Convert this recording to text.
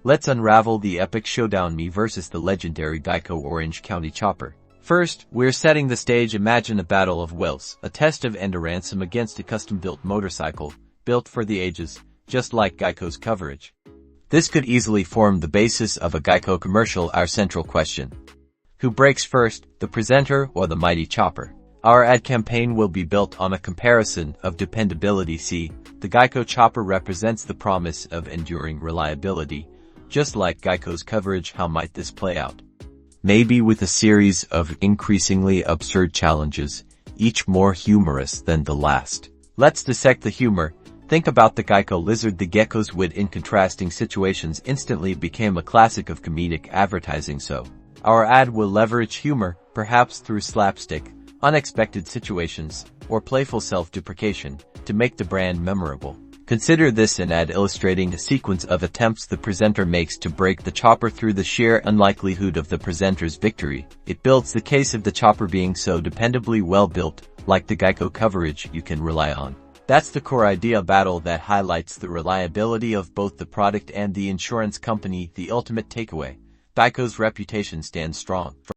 Let's unravel the epic showdown: me versus the legendary Geico Orange County Chopper. First, we're setting the stage. Imagine a battle of wills, a test of endurance against a custom-built motorcycle, built for the ages, just like Geico's coverage. This could easily form the basis of a Geico commercial. Our central question: who breaks first, the presenter or the mighty chopper? Our ad campaign will be built on a comparison of dependability. See, the Geico Chopper represents the promise of enduring reliability, just like Geico's coverage. How might this play out? Maybe with a series of increasingly absurd challenges, each more humorous than the last. Let's dissect the humor. Think about the Geico lizard. The gecko's wit in contrasting situations instantly became a classic of comedic advertising. So, our ad will leverage humor, perhaps through slapstick, unexpected situations, or playful self-deprecation, to make the brand memorable. Consider this: an ad illustrating a sequence of attempts the presenter makes to break the chopper. Through the sheer unlikelihood of the presenter's victory, it builds the case of the chopper being so dependably well built, like the Geico coverage you can rely on. That's the core idea: battle that highlights the reliability of both the product and the insurance company. The ultimate takeaway: Geico's reputation stands strong.